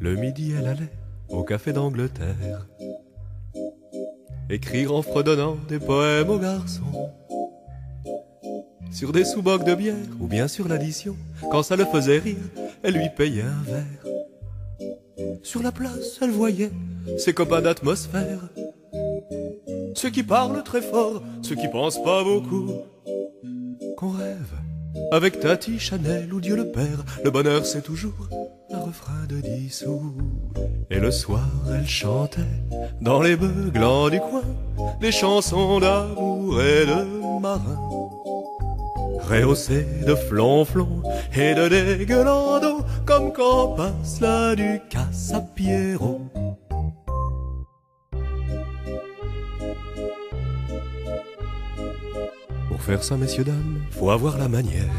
Le midi, elle allait au café d'Angleterre écrire en fredonnant des poèmes aux garçons sur des sous-bocs de bière ou bien sur l'addition. Quand ça le faisait rire, elle lui payait un verre. Sur la place, elle voyait ses copains d'atmosphère, ceux qui parlent très fort, ceux qui pensent pas beaucoup. Qu'on rêve avec Tati, Chanel ou Dieu le Père, le bonheur c'est toujours un refrain de 10 sous. Et le soir elle chantait dans les beuglants du coin des chansons d'amour et de marin, rehaussées de flonflons et de dégueulandos, comme quand passe la Ducasse à Pierrot. Pour faire ça, messieurs, dames, faut avoir la manière,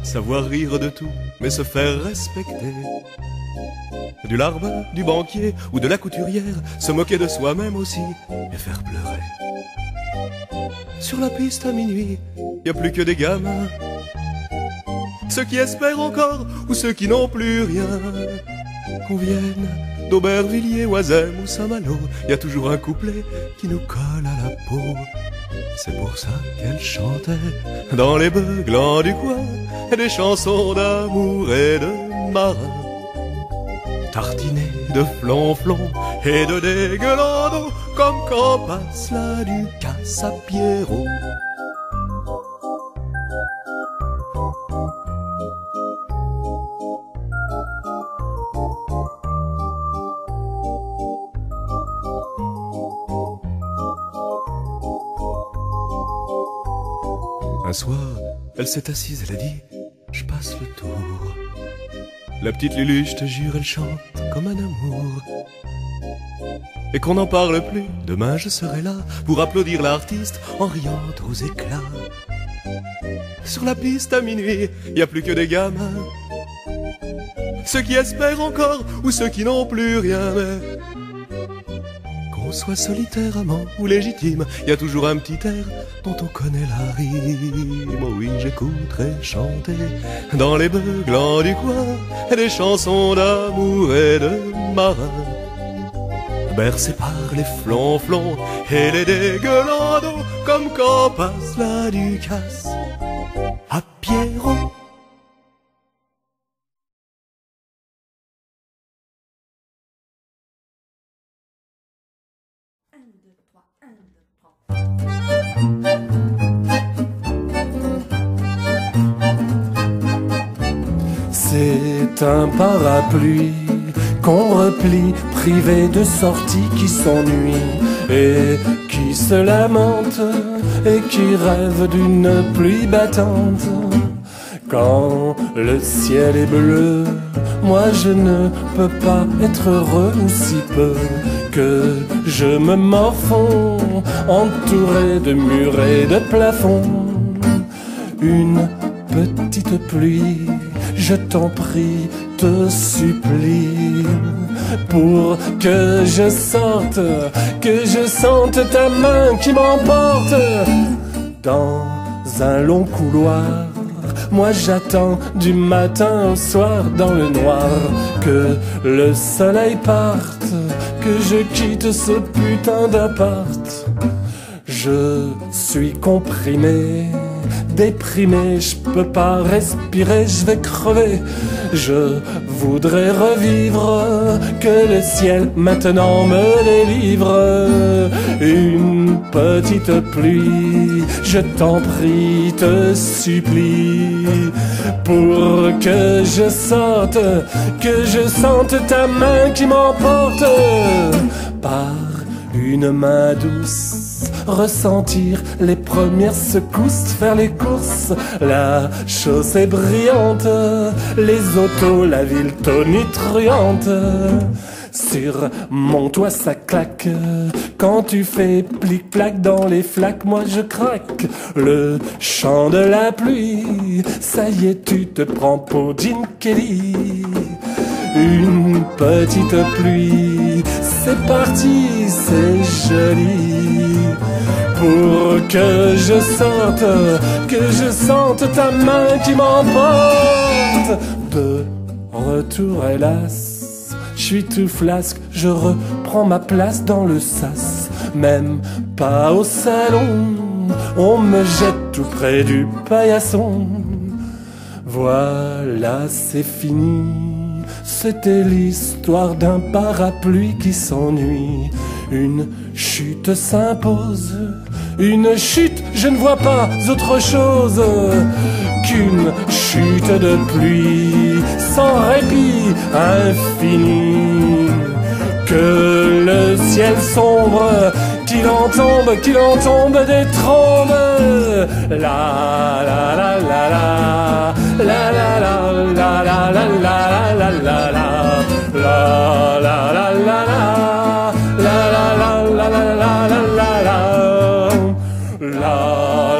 savoir rire de tout, mais se faire respecter. Du larbin, du banquier ou de la couturière, se moquer de soi-même aussi et faire pleurer. Sur la piste à minuit, y a plus que des gamins, ceux qui espèrent encore ou ceux qui n'ont plus rien. Qu'on vienne d'Aubervilliers, Oisem ou Saint-Malo, y a toujours un couplet qui nous colle à la peau. C'est pour ça qu'elle chantait dans les beuglants du coin des chansons d'amour et de marin, tartinée de flonflons et de dégueulandos, comme quand passe la Ducasse à Pierrot. Un soir, elle s'est assise, elle a dit « Je passe le tour ». La petite Lulu, je te jure, elle chante comme un amour. Et qu'on n'en parle plus, demain je serai là pour applaudir l'artiste en riant aux éclats. Sur la piste à minuit, y a plus que des gamins, ceux qui espèrent encore ou ceux qui n'ont plus rien. Mais qu'on soit solitaire, amant ou légitime, y a toujours un petit air dont on connaît la rime. Oh oui, j'écouterai chanter dans les beuglants du coin des chansons d'amour et de marin, bercés par les flonflons et les dégueulandos, comme quand passe la Ducasse à Pierrot. C'est un parapluie qu'on replie, privé de sorties, qui s'ennuie et qui se lamente et qui rêve d'une pluie battante. Quand le ciel est bleu, moi je ne peux pas être heureux, ou si peu que je me morfonds, entouré de murs et de plafonds. Une petite pluie, je t'en prie, te supplie, pour que je sente ta main qui m'emporte. Dans un long couloir, moi j'attends du matin au soir dans le noir, que le soleil parte, que je quitte ce putain d'appart. Je suis comprimé, déprimé, je peux pas respirer, je vais crever. Je voudrais revivre, que le ciel maintenant me délivre. Une petite pluie, je t'en prie, te supplie, pour que je sente ta main qui m'emporte. Par une main douce, ressentir les premières secousses, faire les courses, la chaussée brillante, les autos, la ville tonitruante. Sur mon toit ça claque, quand tu fais plic-plac dans les flaques, moi je craque. Le chant de la pluie, ça y est tu te prends pour Gene Kelly. Une petite pluie, c'est parti, c'est joli, pour que je sente ta main qui m'emporte. De retour hélas, je suis tout flasque, je reprends ma place dans le sas. Même pas au salon, on me jette tout près du paillasson. Voilà, c'est fini, c'était l'histoire d'un parapluie qui s'ennuie. Une chute s'impose, une chute, je ne vois pas autre chose qu'une chute de pluie sans répit infini. Que le ciel sombre, qu'il en tombe des trombes. La la la la la, la la la la la la la la la la, la la la la la, la la la la la la la la, la